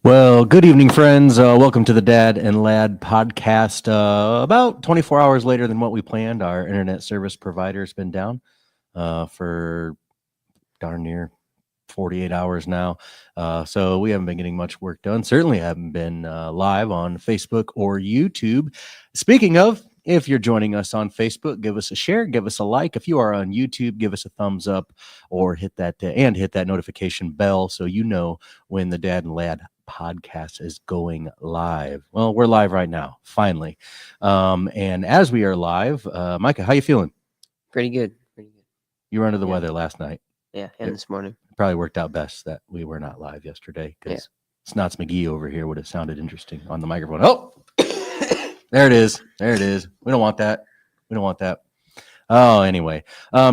Well, good evening, friends. Welcome to the Dad and Lad podcast. About 24 hours later than what we planned, our internet service provider's been down for darn near 48 hours now. So we haven't been getting much work done. Certainly haven't been live on Facebook or YouTube. Speaking of, if you're joining us on Facebook, give us a share, give us a like. If you are on YouTube, give us a thumbs up or hit that notification bell so you know when the Dad and Lad podcast is going live. Well, we're live right now, finally. And as we are live, Micah, how you feeling? Pretty good. You were under the weather last night. Yeah, and this morning. Probably worked out best that we were not live yesterday because Snots McGee over here would have sounded interesting on the microphone. Oh, there it is. We don't want that. Oh, anyway.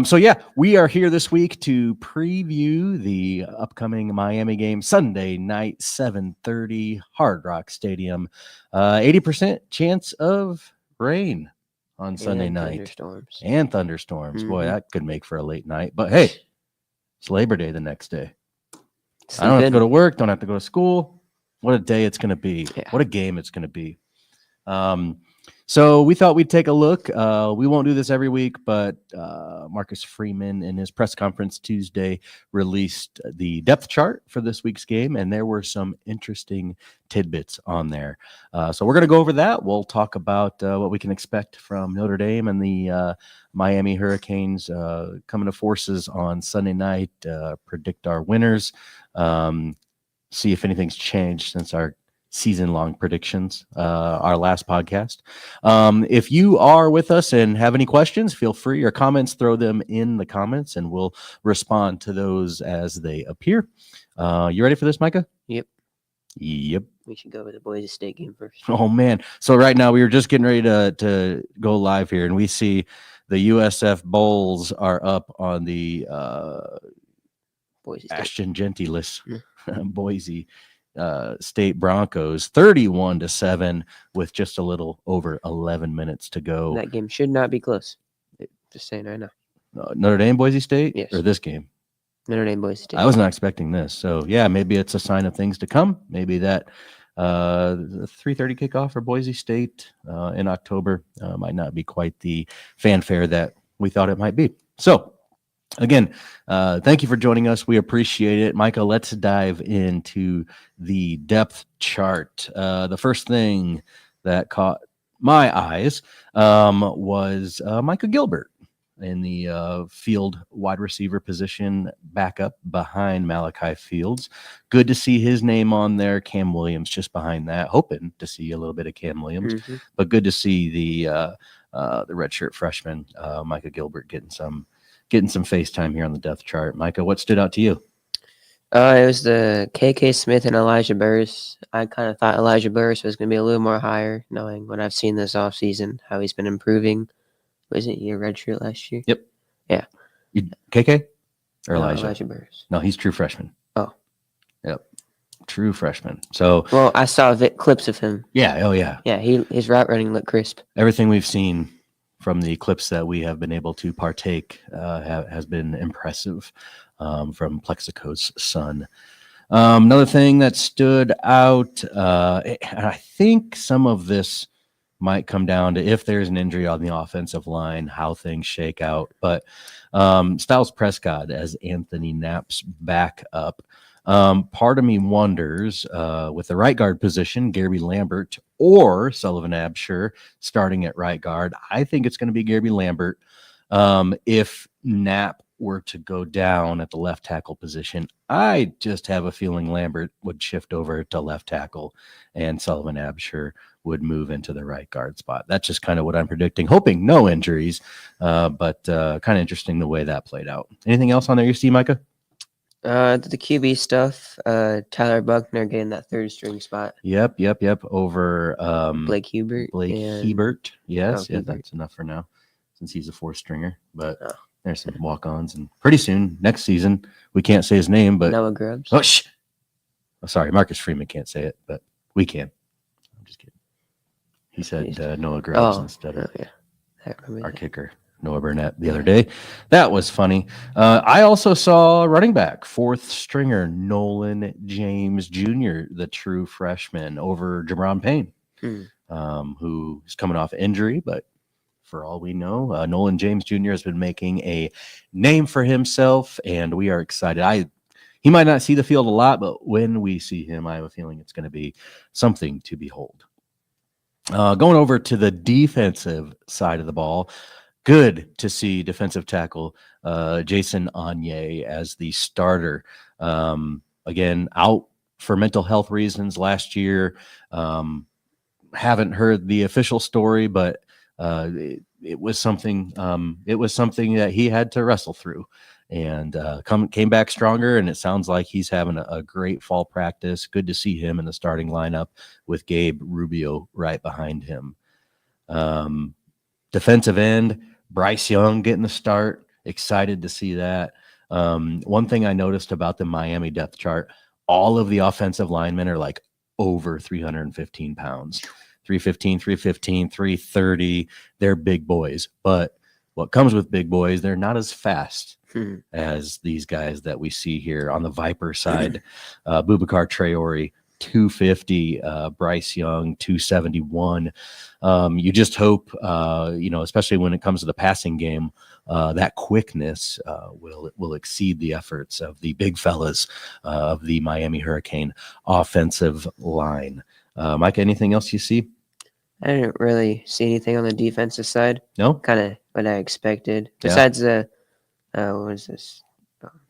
So yeah, we are here this week to preview the upcoming Miami game, Sunday night, 7:30, Hard Rock Stadium. 80% chance of rain on Sunday night. Thunderstorms. Boy, that could make for a late night. But hey, it's Labor Day the next day. I don't have to go to work, don't have to go to school. What a day it's going to be. Yeah. What a game it's going to be. So we thought we'd take a look. We won't do this every week, but Marcus Freeman in his press conference Tuesday released the depth chart for this week's game, and there were some interesting tidbits on there. So we're going to go over that. We'll talk about what we can expect from Notre Dame and the Miami Hurricanes coming to forces on Sunday night, predict our winners, see if anything's changed since our season-long predictions, our last podcast. If you are with us and have any questions, feel free, or comments, throw them in the comments and we'll respond to those as they appear. You ready for this, Micah? Yep. We should go over the Boise State game first. Oh, man. So right now we were just getting ready to go live here, and we see the USF Bulls are up on the Boise Ashton Gentilis Boise State Broncos 31-7 with just a little over 11 minutes to go. That game should not be close. Just saying right now. Notre Dame Boise State? Yes. Or this game? Notre Dame Boise State. I was not expecting this. So yeah, maybe it's a sign of things to come. Maybe that 3:30 kickoff for Boise State in October might not be quite the fanfare that we thought it might be. So again, thank you for joining us. We appreciate it. Micah, let's dive into the depth chart. The first thing that caught my eyes was Micah Gilbert in the field wide receiver position, back up behind Malachi Fields. Good to see his name on there. Cam Williams just behind that. Hoping to see a little bit of Cam Williams, but good to see the redshirt freshman Micah Gilbert getting some face time here on the depth chart. Micah, what stood out to you? It was the KK Smith and Elijah Burris. I kind of thought Elijah Burris was going to be a little more higher, knowing what I've seen this offseason, how he's been improving. Wasn't he a redshirt last year? Yep. Yeah. KK or Elijah? Elijah Burris. No, he's true freshman. Oh. Yep. True freshman. So. Well, I saw clips of him. Yeah. Oh, yeah. Yeah. His route running looked crisp. Everything we've seen from the clips that we have been able to partake has been impressive from Plexico's son. Another thing that stood out, and I think some of this might come down to if there's an injury on the offensive line, how things shake out. But Styles Prescott as Anthony Knapp's backup. Part of me wonders with the right guard position, Gary Lambert or Sullivan Absher starting at right guard. I think it's going to be Gary Lambert. If Knapp were to go down at the left tackle position, I just have a feeling Lambert would shift over to left tackle and Sullivan Absher would move into the right guard spot. That's just kind of what I'm predicting, hoping no injuries, but kind of interesting the way that played out. Anything else on there you see, Micah? The QB stuff, Tyler Buckner getting that third string spot. Yep. Over Blake Hubert. Hebert. Yes, Hebert. That's enough for now since he's a fourth stringer. But there's some walk-ons, and pretty soon, next season, we can't say his name, but Noah Grubbs. Oh, sorry, Marcus Freeman can't say it, but we can. I'm just kidding. He said Noah Grubbs instead of our kicker. Noah Burnett the other day. That was funny. I also saw running back, fourth stringer, Nolan James Jr., the true freshman, over Jamron Payne, who is coming off injury, but for all we know, Nolan James Jr. has been making a name for himself, and we are excited. He might not see the field a lot, but when we see him, I have a feeling it's going to be something to behold. Going over to the defensive side of the ball, good to see defensive tackle Jason Anye as the starter. Again, out for mental health reasons last year. Haven't heard the official story, but it was something. It was something that he had to wrestle through, and came back stronger. And it sounds like he's having a great fall practice. Good to see him in the starting lineup with Gabe Rubio right behind him. Defensive end Bryce Young getting the start. Excited to see that. One thing I noticed about the Miami depth chart: all of the offensive linemen are like over 315 pounds. 315, 330. They're big boys. But what comes with big boys, they're not as fast as these guys that we see here on the Viper side. Boubacar Traore, 250. Bryce Young, 271. You just hope, especially when it comes to the passing game, that quickness will exceed the efforts of the big fellas of the Miami Hurricane offensive line. Micah, anything else you see? I didn't really see anything on the defensive side. No? Kind of what I expected. Besides the, what was this?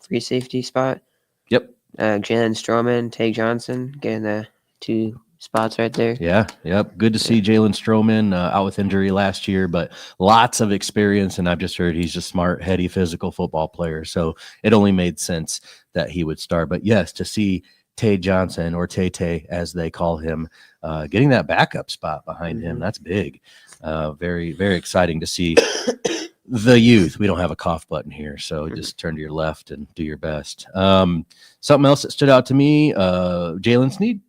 Free safety spot. Yep. Jalen Stroman, Tay Johnson getting the 2 spots right there. Yeah. Yep. Good to see Jalen Stroman out with injury last year, but lots of experience. And I've just heard he's a smart, heady, physical football player. So it only made sense that he would start. But yes, to see Tay Johnson, or Tay as they call him, getting that backup spot behind him, that's big. Very, very exciting to see the youth. We don't have a cough button here, so just turn to your left and do your best. Something else that stood out to me, Jalen Sneed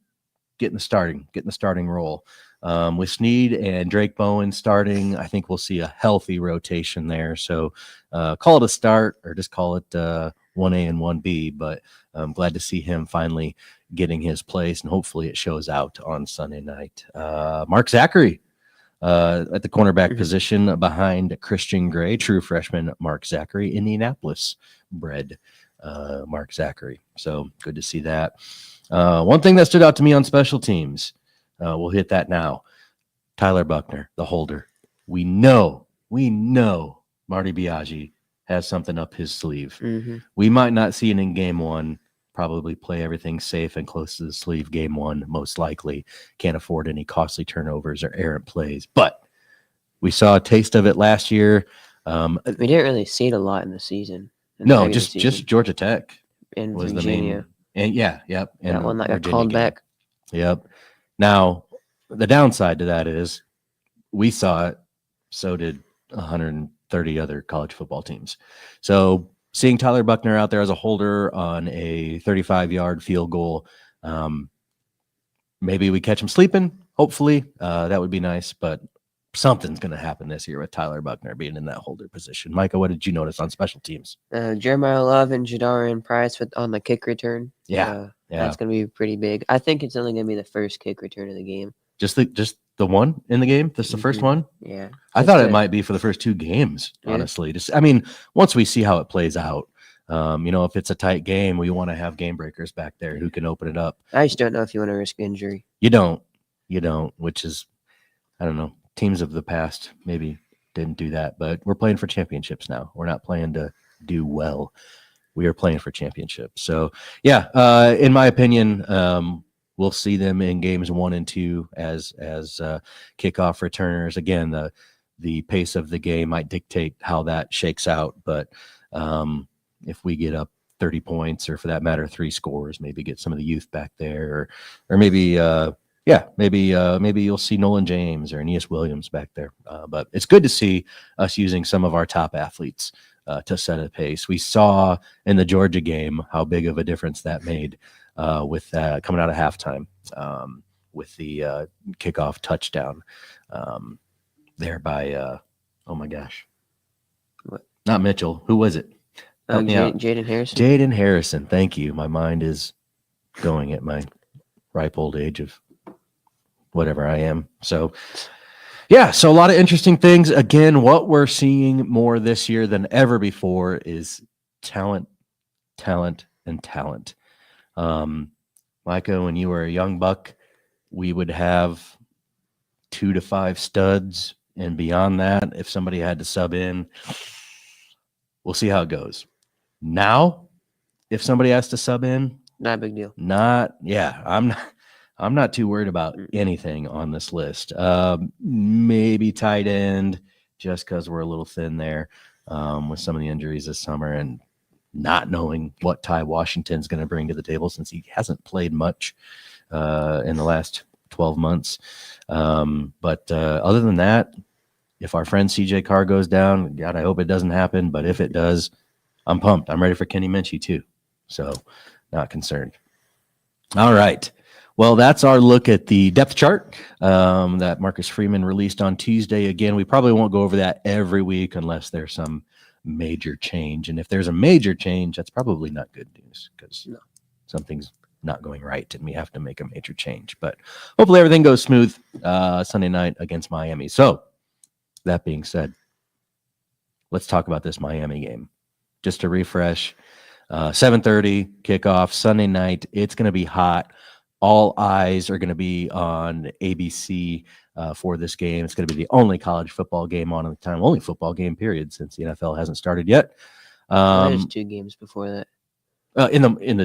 getting the starting role. With Sneed and Drake Bowen starting, I think we'll see a healthy rotation there. So call it a start, or just call it 1A and 1B, but I'm glad to see him finally getting his place, and hopefully it shows out on Sunday night. Mark Zachary at the cornerback position behind Christian Gray, true freshman Mark Zachary, Indianapolis bred Mark Zachary. So good to see that. One thing that stood out to me on special teams, we'll hit that now. Tyler Buckner, the holder. We know Marty Biaggi has something up his sleeve. We might not see it in game one, probably play everything safe and close to the sleeve game one, most likely. Can't afford any costly turnovers or errant plays. But we saw a taste of it last year. We didn't really see it a lot in the season. No, just Georgia Tech. And was Virginia. the main. And yep. And that one that got called back. Yep. Now, the downside to that is we saw it, so did 130 other college football teams. So seeing Tyler Buckner out there as a holder on a 35-yard field goal, maybe we catch him sleeping. Hopefully, that would be nice. But something's going to happen this year with Tyler Buckner being in that holder position. Micah, what did you notice on special teams? Jeremiah Love and Jadarian Price on the kick return. That's going to be pretty big. I think it's only going to be the first kick return of the game. Just the one in the game? This is the first one? Yeah. I thought it might be for the first 2 games, honestly. Once we see how it plays out, if it's a tight game, we want to have game breakers back there who can open it up. I just don't know if you want to risk injury. You don't, which is, I don't know, teams of the past maybe didn't do that, but we're playing for championships now. We're not playing to do well. We are playing for championships. So, in my opinion, we'll see them in games 1 and 2 as kickoff returners. Again, the pace of the game might dictate how that shakes out, but if we get up 30 points, or for that matter 3 scores, maybe get some of the youth back there, or maybe maybe you'll see Nolan James or Aeneas Williams back there. But it's good to see us using some of our top athletes to set a pace. We saw in the Georgia game how big of a difference that made with coming out of halftime with the kickoff touchdown there by, oh my gosh, Not Mitchell. Who was it? Help me out. Jaden Harrison. Jaden Harrison. Thank you. My mind is going at my ripe old age of whatever I am. So, yeah, so a lot of interesting things. Again, what we're seeing more this year than ever before is talent, talent, and talent. Micah, when you were a young buck, we would have 2 to 5 studs, and beyond that, if somebody had to sub in, we'll see how it goes. Now, if somebody has to sub in, not a big deal. I'm not too worried about anything on this list. Maybe tight end, just because we're a little thin there with some of the injuries this summer and not knowing what Ty Washington's going to bring to the table since he hasn't played much in the last 12 months. But other than that, if our friend CJ Carr goes down, God, I hope it doesn't happen. But if it does, I'm pumped. I'm ready for Kenny Minchie too. So not concerned. All right. Well, that's our look at the depth chart that Marcus Freeman released on Tuesday. Again, we probably won't go over that every week unless there's some major change. And if there's a major change, that's probably not good news because something's not going right and we have to make a major change. But hopefully everything goes smooth Sunday night against Miami. So that being said, let's talk about this Miami game. Just to refresh, 7:30 kickoff Sunday night. It's going to be hot. All eyes are going to be on ABC for this game. It's going to be the only college football game on at the time, only football game period since the NFL hasn't started yet. There's 2 games before that.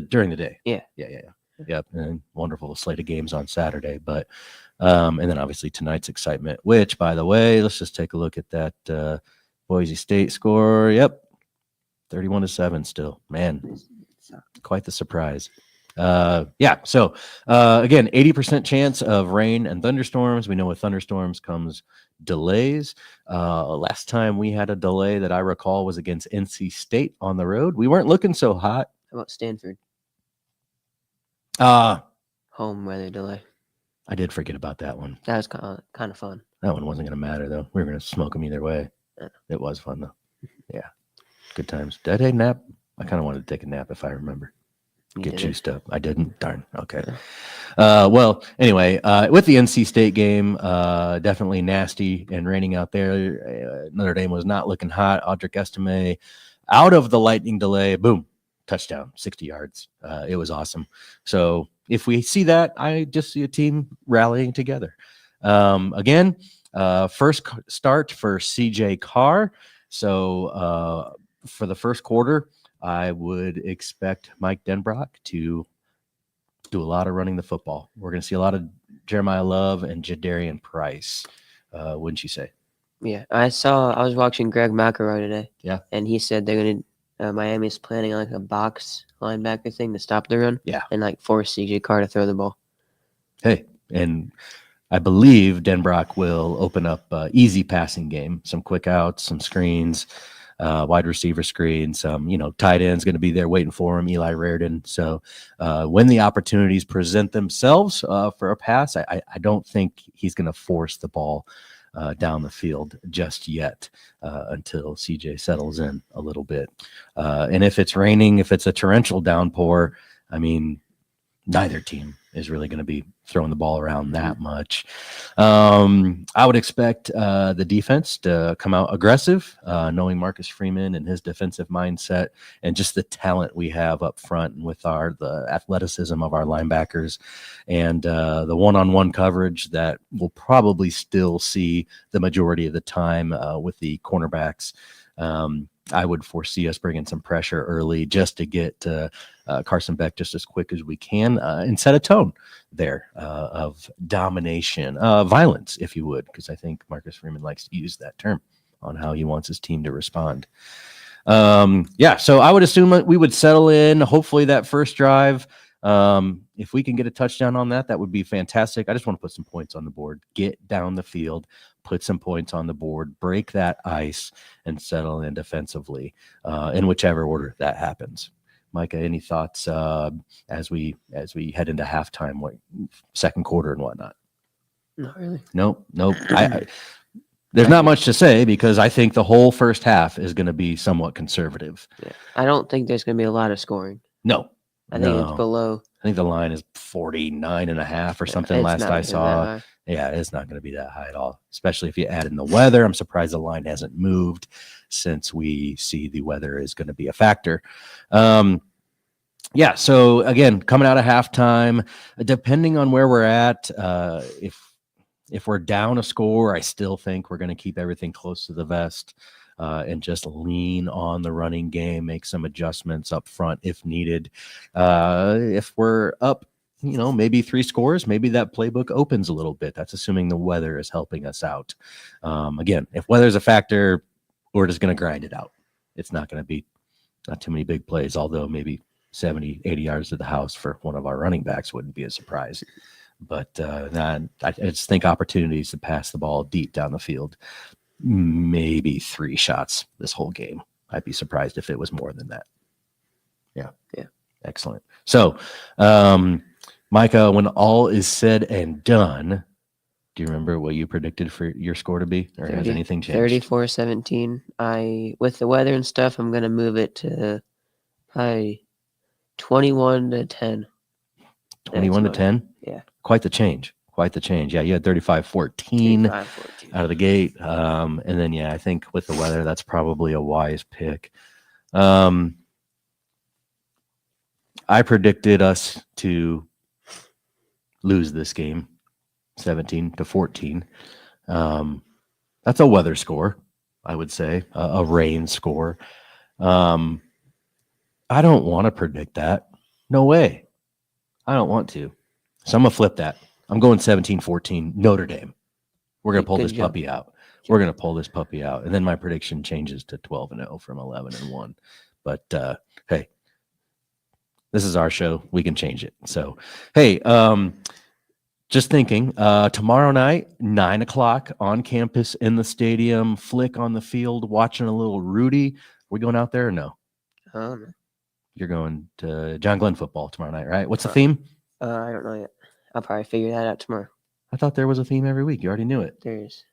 During the day. Yeah. Yep. And wonderful slate of games on Saturday, but and then obviously tonight's excitement. Which, by the way, let's just take a look at that Boise State score. Yep, 31-7. Still, man, quite the surprise. So again, 80% chance of rain and thunderstorms. We know with thunderstorms comes delays. Last time we had a delay that I recall was against NC State on the road. We weren't looking so hot. How about Stanford? Home weather delay. I did forget about that one. That was kind of fun. That one wasn't going to matter, though. We were going to smoke them either way. Yeah. It was fun, though. Yeah. Good times. Did I take a nap? I kind of wanted to take a nap if I remember. Get juiced up. I didn't. Darn. Okay. Well, anyway, with the NC State game, definitely nasty and raining out there. Notre Dame was not looking hot. Audric Estime out of the lightning delay. Boom. Touchdown. 60 yards. It was awesome. So if we see that, I just see a team rallying together. Again, first start for CJ Carr. So for the first quarter, I would expect Mike Denbrock to do a lot of running the football. We're going to see a lot of Jeremiah Love and Jadarian Price, wouldn't you say? Yeah, I was watching Greg McElroy today. Yeah. And he said they're going to, Miami's planning like a box linebacker thing to stop the run. Yeah. And like force CJ Carr to throw the ball. Hey, and I believe Denbrock will open up easy passing game, some quick outs, some screens, wide receiver screens, tight end's going to be there waiting for him, Eli Reardon. So when the opportunities present themselves for a pass, I don't think he's going to force the ball down the field just yet until CJ settles in a little bit. And if it's raining, if it's a torrential downpour, I mean, neither team is really going to be throwing the ball around that much. I would expect the defense to come out aggressive, knowing Marcus Freeman and his defensive mindset and just the talent we have up front and with the athleticism of our linebackers and the one-on-one coverage that we'll probably still see the majority of the time with the cornerbacks. I would foresee us bringing some pressure early just to get Carson Beck just as quick as we can and set a tone there of domination, violence, if you would, because I think Marcus Freeman likes to use that term on how he wants his team to respond. So I would assume that we would settle in, hopefully that first drive. If we can get a touchdown on that, that would be fantastic. I just want to put some points on the board, get down the field, put some points on the board, break that ice, and settle in defensively in whichever order that happens. Micah, any thoughts as we head into halftime, second quarter and whatnot? Not really. Nope. There's not much to say because I think the whole first half is going to be somewhat conservative. Yeah. I don't think there's going to be a lot of scoring. No. I think it's below. I think the line is 49.5 or something It's last not I gonna be that saw. high. Yeah, it's not going to be that high at all, especially if you add in the weather. I'm surprised the line hasn't moved since we see the weather is going to be a factor. Yeah, so again, coming out of halftime, depending on where we're at, if we're down a score, I still think we're going to keep everything close to the vest and just lean on the running game, make some adjustments up front if needed. If we're up, maybe 3 scores, maybe that playbook opens a little bit. That's assuming the weather is helping us out. Again, if weather's a factor, we're just going to grind it out. It's not going to be not too many big plays, although maybe 70, 80 yards to the house for one of our running backs wouldn't be a surprise. But I just think opportunities to pass the ball deep down the field, maybe 3 shots this whole game. I'd be surprised if it was more than that. Yeah. Excellent. So, Micah, when all is said and done, do you remember what you predicted for your score to be? Or has anything changed? 34-17. With the weather and stuff, I'm going to move it to probably 21-10. 21-10? Yeah. Quite the change. Yeah, you had 35-14 out of the gate. And then, I think with the weather, that's probably a wise pick. I predicted us to lose this game 17-14. That's a weather score, I would say, a rain score. I don't want to predict that. No way. I don't want to. So I'm going to flip that. I'm going 17-14 Notre Dame. We're going to pull this puppy out. We're going to pull this puppy out. And then my prediction changes to 12-0 from 11-1. But hey, this is our show. We can change it. So, hey, just thinking, tomorrow night, 9:00 on campus in the stadium, flick on the field, watching a little Rudy. We going out there or no? You're going to John Glenn football tomorrow night, right? What's the theme? I don't know yet. I'll probably figure that out tomorrow. I thought there was a theme every week. You already knew it. There is.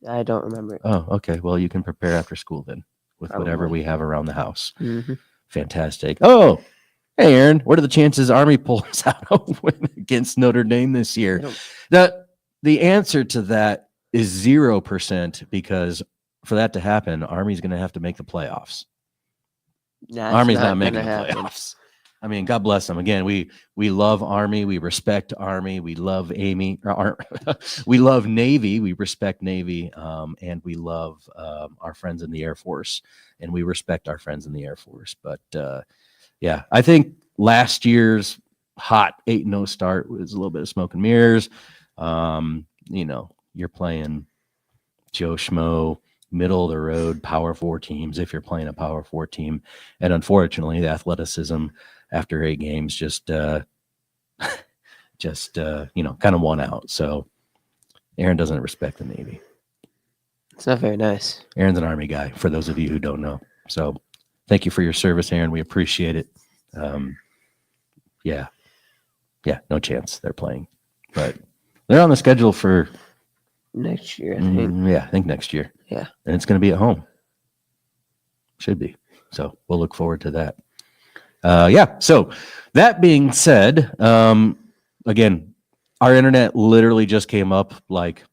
I don't remember it. Oh, okay. Well, you can prepare after school then with whatever we have around the house. Mm-hmm. Fantastic. Oh, hey, Aaron, what are the chances Army pulls out a win against Notre Dame this year? The answer to that is 0% because for that to happen, Army's going to have to make the playoffs. Army's not making the playoffs. I mean, God bless them. Again, we love Army. We respect Army. We love we love Navy. We respect Navy. And we love our friends in the Air Force. And we respect our friends in the Air Force. But, I think last year's hot 8-0 start was a little bit of smoke and mirrors. You're playing Joe Schmo, middle of the road, Power 4 teams, if you're playing a Power 4 team. And unfortunately, the athleticism after 8 games just kind of won out. So Aaron doesn't respect the Navy. It's not very nice. Aaron's an Army guy, for those of you who don't know. So thank you for your service, Aaron. We appreciate it. No chance they're playing. But they're on the schedule for next year, I think. I think next year. Yeah. And it's going to be at home. Should be. So we'll look forward to that. So that being said, again, our internet literally just came up like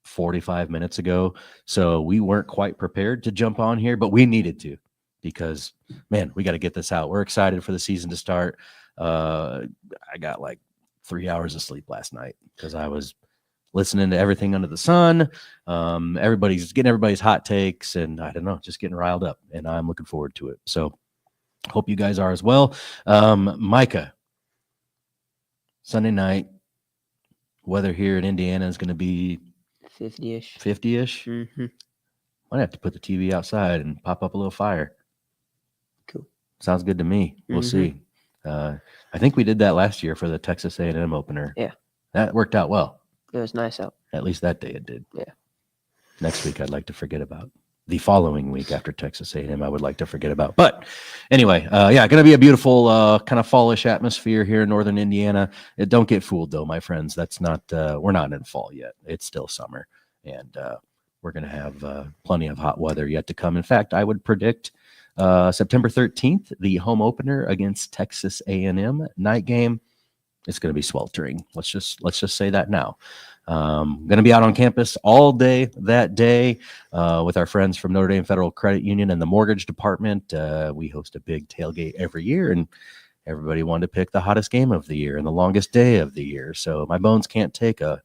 45 minutes ago. So we weren't quite prepared to jump on here, but we needed to because, man, we got to get this out. We're excited for the season to start. I got like 3 hours of sleep last night because I was listening to everything under the sun. Everybody's getting everybody's hot takes and I don't know, just getting riled up and I'm looking forward to it. So hope you guys are as well. Micah, Sunday night, weather here in Indiana is going to be 50-ish. 50-ish. Mm-hmm. Might have to put the TV outside and pop up a little fire. Cool. Sounds good to me. We'll see. I think we did that last year for the Texas A&M opener. Yeah. That worked out well. It was nice out. At least that day it did. Yeah. Next week, I'd like to forget about. The following week after Texas A&M, I would like to forget about. But anyway, going to be a beautiful kind of fallish atmosphere here in northern Indiana. Don't get fooled, though, my friends. That's not we're not in fall yet. It's still summer. And we're going to have plenty of hot weather yet to come. In fact, I would predict September 13th, the home opener against Texas A&M night game. It's going to be sweltering. Let's just say that now. Going to be out on campus all day that day with our friends from Notre Dame Federal Credit Union and the mortgage department. We host a big tailgate every year, and everybody wanted to pick the hottest game of the year and the longest day of the year. So my bones can't take a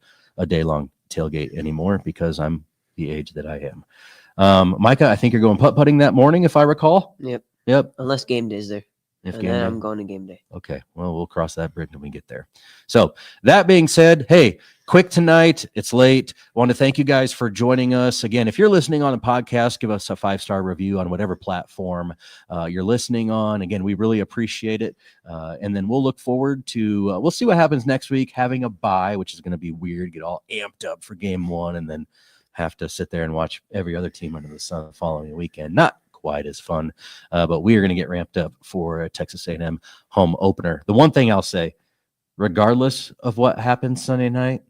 day-long tailgate anymore because I'm the age that I am. Micah, I think you're going putt-putting that morning, if I recall. Yep. Unless game day is there. If And game then day. I'm going to game day. Okay, well, we'll cross that bridge when we get there. So that being said, hey, quick tonight. It's late. I want to thank you guys for joining us. Again, if you're listening on the podcast, give us a 5-star review on whatever platform you're listening on. Again, we really appreciate it. And then we'll look forward to, we'll see what happens next week, having a bye, which is going to be weird, get all amped up for game one, and then have to sit there and watch every other team under the sun the following weekend. Not quite as fun, but we are going to get ramped up for a Texas A&M home opener. The one thing I'll say, regardless of what happens Sunday night,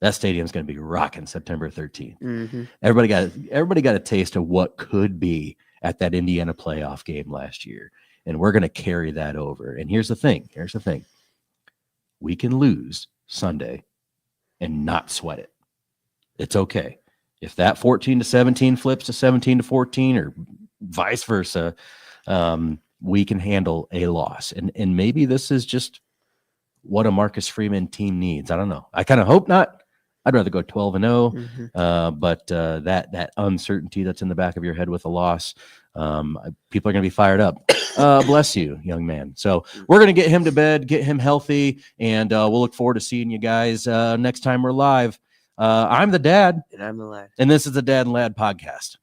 that stadium's going to be rocking September 13th. Mm-hmm. Everybody got a taste of what could be at that Indiana playoff game last year, and we're going to carry that over. And here's the thing. We can lose Sunday and not sweat it. It's okay. If that 14-17 flips to 17-14 or vice versa, we can handle a loss. And maybe this is just what a Marcus Freeman team needs. I don't know. I kind of hope not. I'd rather go 12-0. Mm-hmm. But that uncertainty that's in the back of your head with a loss, people are going to be fired up. Bless you, young man. So we're going to get him to bed, get him healthy, and we'll look forward to seeing you guys next time we're live. I'm the dad. And I'm the lad. And this is the Dad and Lad podcast.